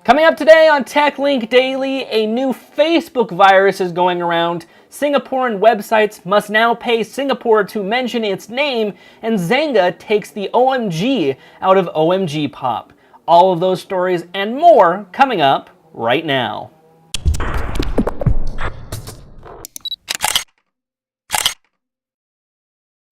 Coming up today on TechLink Daily, a new Facebook virus is going around, Singaporean websites must now pay Singapore to mention its name, and Zynga takes the OMG out of OMGPOP. All of those stories and more coming up right now.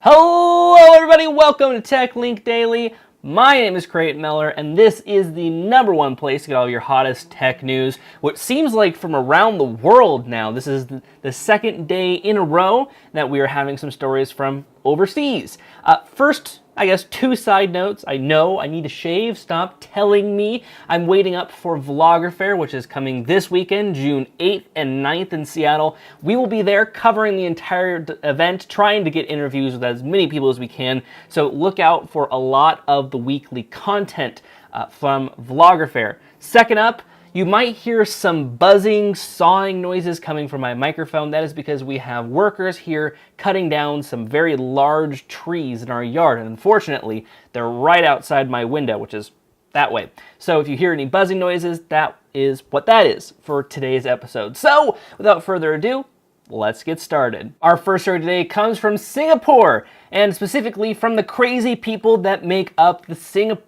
Hello everybody, welcome to TechLink Daily. My name is Creighton Miller, and this is the #1 place to get all your hottest tech news. What seems like from around the world now. This is the second day in a row that we are having some stories from overseas. First, I guess 2 side notes. I know I need to shave. Stop telling me. I'm waiting up for Vlogger Fair, which is coming this weekend, June 8th and 9th in Seattle. We will be there covering the entire event, trying to get interviews with as many people as we can. So look out for a lot of the weekly content from Vlogger Fair. Second up, you might hear some buzzing, sawing noises coming from my microphone. That is because we have workers here cutting down some very large trees in our yard. And unfortunately, they're right outside my window, which is that way. So if you hear any buzzing noises, that is what that is for today's episode. So without further ado, let's get started. Our first story today comes from Singapore, and specifically from the crazy people that make up the Singaporean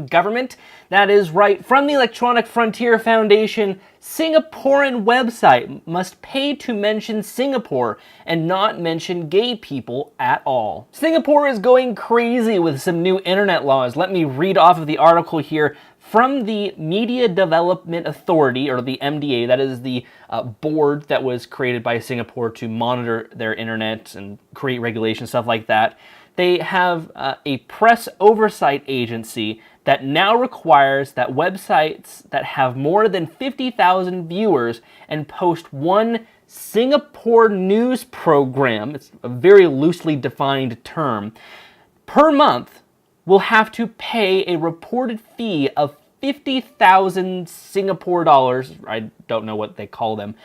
government. That is right, from the Electronic Frontier Foundation, Singaporean website must pay to mention Singapore and not mention gay people at all. Singapore is going crazy with some new internet laws. Let me read off of the article here from the Media Development Authority, or the MDA. That is the board that was created by Singapore to monitor their internet and create regulations, stuff like that. They have a press oversight agency that now requires that websites that have more than 50,000 viewers and post one Singapore news program, it's a very loosely defined term, per month will have to pay a reported fee of 50,000 Singapore dollars, I don't know what they call them,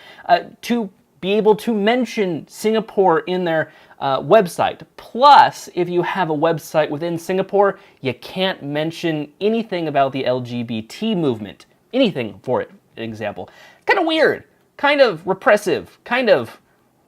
to be able to mention Singapore in their website. Plus, if you have a website within Singapore, you can't mention anything about the LGBT movement. Anything for it, an example. Kind of weird, kind of repressive, kind of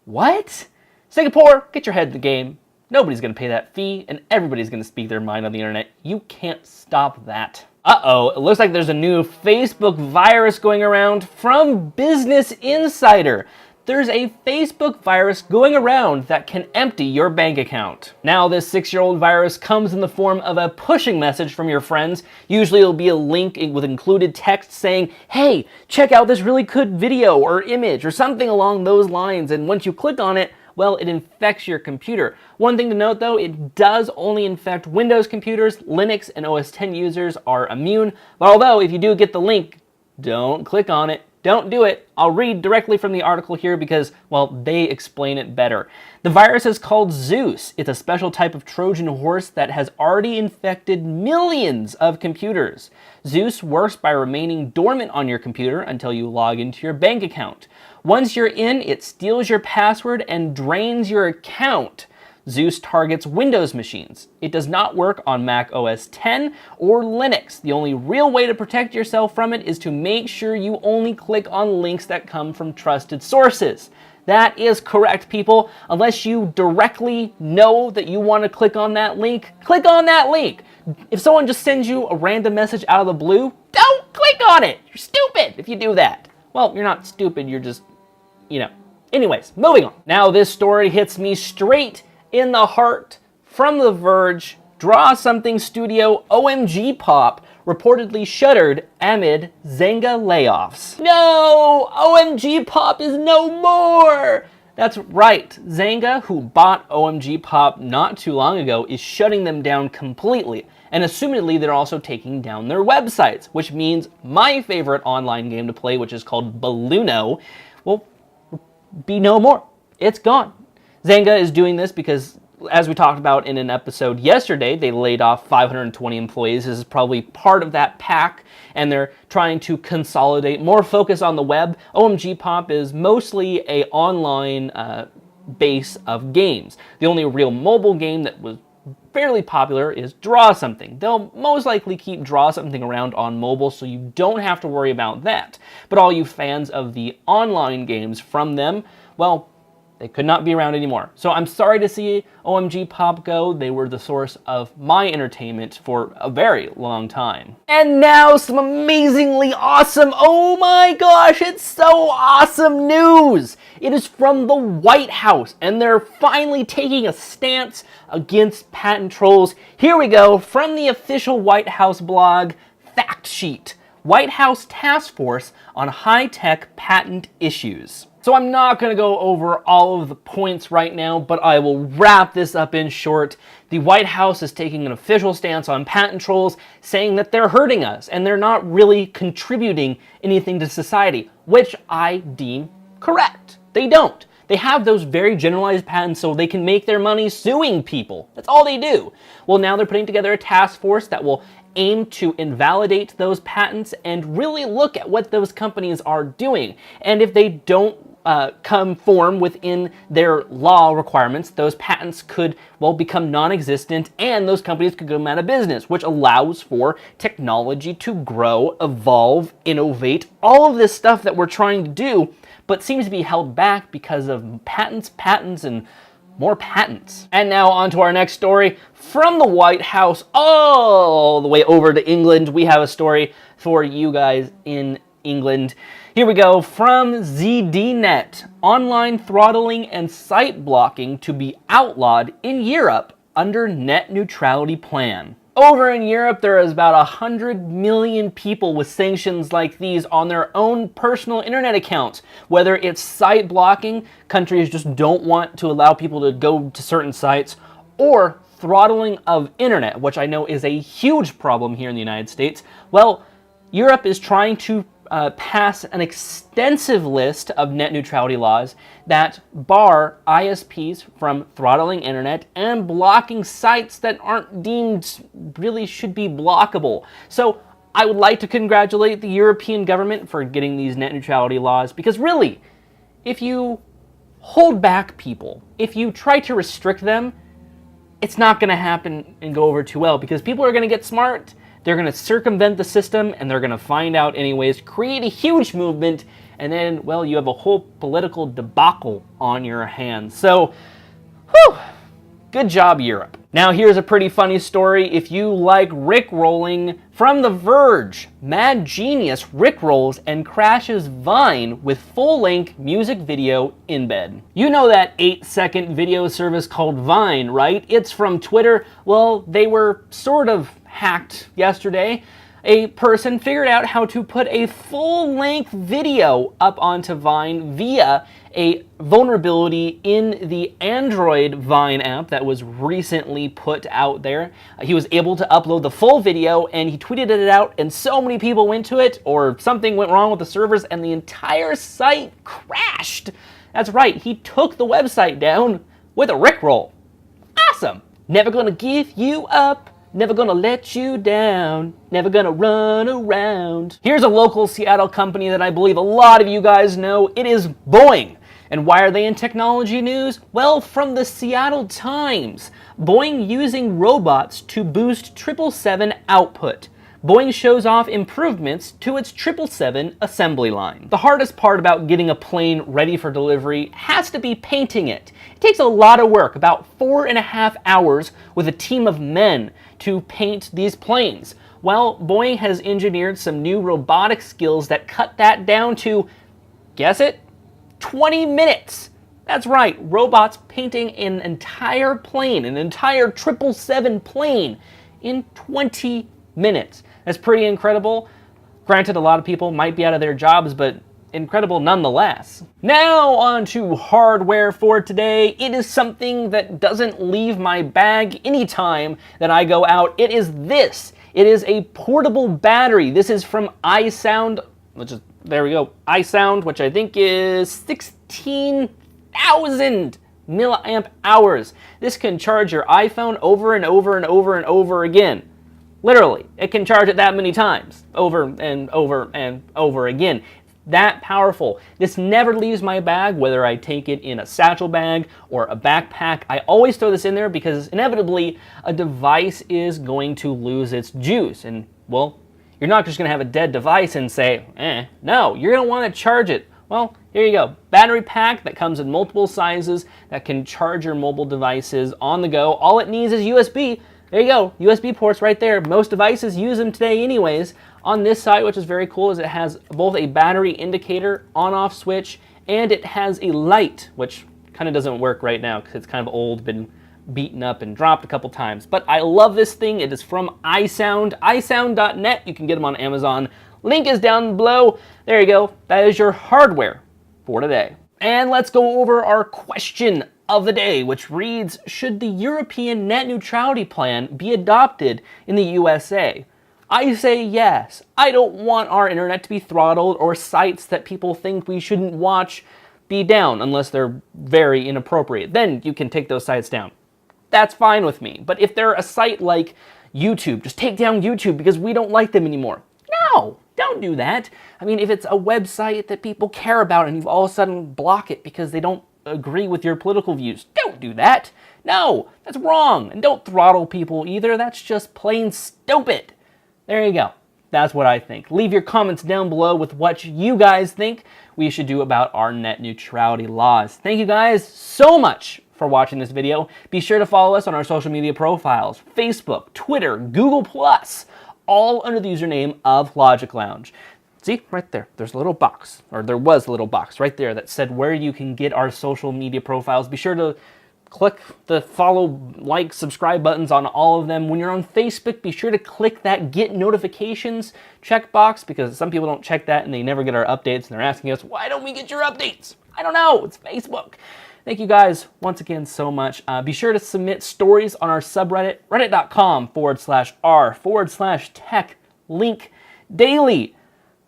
what? Singapore, get your head in the game. Nobody's going to pay that fee, and everybody's going to speak their mind on the internet. You can't stop that. Uh-oh, it looks like there's a new Facebook virus going around from Business Insider. There's a Facebook virus going around that can empty your bank account. Now, this 6-year-old virus comes in the form of a pushing message from your friends. Usually it'll be a link with included text saying, hey, check out this really good video or image or something along those lines. And once you click on it, well, it infects your computer. One thing to note though, it does only infect Windows computers. Linux and OS X users are immune. But although if you do get the link, don't click on it. Don't do it. I'll read directly from the article here because, well, they explain it better. The virus is called Zeus. It's a special type of Trojan horse that has already infected millions of computers. Zeus works by remaining dormant on your computer until you log into your bank account. Once you're in, it steals your password and drains your account. Zeus targets Windows machines. It does not work on Mac OS X or Linux. The only real way to protect yourself from it is to make sure you only click on links that come from trusted sources. That is correct, people. Unless you directly know that you want to click on that link, click on that link. If someone just sends you a random message out of the blue, don't click on it. You're stupid if you do that. Well, you're not stupid, you're just, Anyways, moving on. Now this story hits me straight in the heart from The Verge. Draw Something studio OMGPOP reportedly shuttered amid Zynga layoffs. No! OMGPOP is no more! That's right, Zynga, who bought OMGPOP not too long ago, is shutting them down completely. And assumedly, they're also taking down their websites, which means my favorite online game to play, which is called Balluno, will be no more. It's gone. Zynga is doing this because, as we talked about in an episode yesterday, they laid off 520 employees. This is probably part of that pack, and they're trying to consolidate, more focus on the web. OMGPOP is mostly a online base of games. The only real mobile game that was fairly popular is Draw Something. They'll most likely keep Draw Something around on mobile, so you don't have to worry about that. But all you fans of the online games from them, well, they could not be around anymore. So I'm sorry to see OMGPOP go. They were the source of my entertainment for a very long time. And now some amazingly awesome, oh my gosh, it's so awesome news! It is from the White House, and they're finally taking a stance against patent trolls. Here we go, from the official White House blog, Fact Sheet, White House Task Force on High-Tech Patent Issues. So I'm not going to go over all of the points right now, but I will wrap this up in short. The White House is taking an official stance on patent trolls, saying that they're hurting us and they're not really contributing anything to society, which I deem correct. They don't. They have those very generalized patents so they can make their money suing people. That's all they do. Well, now they're putting together a task force that will aim to invalidate those patents and really look at what those companies are doing. And if they don't conform within their law requirements, those patents could, well, become non-existent and those companies could go out of business, which allows for technology to grow, evolve, innovate, all of this stuff that we're trying to do, but seems to be held back because of patents, and more patents. And now on to our next story. From the White House all the way over to England, we have a story for you guys in England. Here we go, from ZDNet, online throttling and site blocking to be outlawed in Europe under net neutrality plan. Over in Europe, there is about 100 million people with sanctions like these on their own personal internet accounts. Whether it's site blocking, countries just don't want to allow people to go to certain sites, or throttling of internet, which I know is a huge problem here in the United States. Well, Europe is trying to pass an extensive list of net neutrality laws that bar ISPs from throttling internet and blocking sites that aren't deemed really should be blockable. So I would like to congratulate the European government for getting these net neutrality laws, because really, if you hold back people, if you try to restrict them, it's not going to happen and go over too well, because people are going to get smart. They're going to circumvent the system, and they're going to find out anyways, create a huge movement, and then, well, you have a whole political debacle on your hands. So, whew, good job, Europe. Now, here's a pretty funny story. If you like Rickrolling, from The Verge, mad genius Rickrolls and crashes Vine with full-length music video embed. You know that 8-second video service called Vine, right? It's from Twitter. Well, they were sort of hacked yesterday. A person figured out how to put a full-length video up onto Vine via a vulnerability in the Android Vine app that was recently put out there. He was able to upload the full video, and he tweeted it out, and so many people went to it, or something went wrong with the servers, and the entire site crashed. That's right, he took the website down with a Rickroll. Awesome. Never gonna give you up. Never gonna let you down, never gonna run around. Here's a local Seattle company that I believe a lot of you guys know. It is Boeing. And why are they in technology news? Well, from the Seattle Times. Boeing using robots to boost 777 output. Boeing shows off improvements to its 777 assembly line. The hardest part about getting a plane ready for delivery has to be painting it. It takes a lot of work, about 4.5 hours with a team of men to paint these planes. Well, Boeing has engineered some new robotic skills that cut that down to, guess it, 20 minutes. That's right, robots painting an entire plane, an entire 777 plane in 20 minutes. That's pretty incredible. Granted, a lot of people might be out of their jobs, but incredible nonetheless. Now on to hardware for today. It is something that doesn't leave my bag anytime that I go out. It is this. It is a portable battery. This is from iSound, which is, there we go, iSound, which I think is 16,000 milliamp hours. This can charge your iPhone over and over and over and over again. Literally, it can charge it that many times, over and over and over again. That powerful. This never leaves my bag, whether I take it in a satchel bag or a backpack. I always throw this in there because inevitably a device is going to lose its juice. And, well, you're not just going to have a dead device and say, no, you're going to want to charge it. Well, here you go. Battery pack that comes in multiple sizes that can charge your mobile devices on the go. All it needs is USB. There you go. USB ports right there. Most devices use them today anyways. On this side, which is very cool, is it has both a battery indicator, on-off switch, and it has a light, which kind of doesn't work right now because it's kind of old, been beaten up and dropped a couple times. But I love this thing. It is from iSound, iSound.net. You can get them on Amazon. Link is down below. There you go. That is your hardware for today. And let's go over our question of the day, which reads, should the European net neutrality plan be adopted in the USA? I say yes. I don't want our internet to be throttled or sites that people think we shouldn't watch be down unless they're very inappropriate. Then you can take those sites down. That's fine with me. But if they're a site like YouTube, just take down YouTube because we don't like them anymore. No, don't do that. I mean, if it's a website that people care about and you all of a sudden block it because they don't agree with your political views, don't do that. No, that's wrong. And don't throttle people either. That's just plain stupid. There you go. That's what I think. Leave your comments down below with what you guys think we should do about our net neutrality laws. Thank you guys so much for watching this video. Be sure to follow us on our social media profiles, Facebook, Twitter, Google+, all under the username of LogicLounge. See, right there, there's a little box, or there was a little box right there that said where you can get our social media profiles. Be sure to click the follow, like, subscribe buttons on all of them. When you're on Facebook, be sure to click that get notifications checkbox because some people don't check that and they never get our updates and they're asking us, why don't we get your updates? I don't know, it's Facebook. Thank you guys once again so much. Be sure to submit stories on our subreddit, reddit.com/r/tech-link-daily.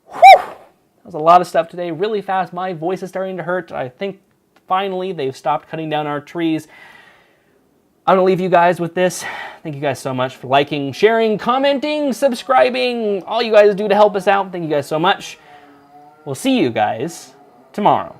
Whew! That was a lot of stuff today, really fast. My voice is starting to hurt. I think finally they've stopped cutting down our trees. I'm going to leave you guys with this. Thank you guys so much for liking, sharing, commenting, subscribing, all you guys do to help us out. Thank you guys so much. We'll see you guys tomorrow.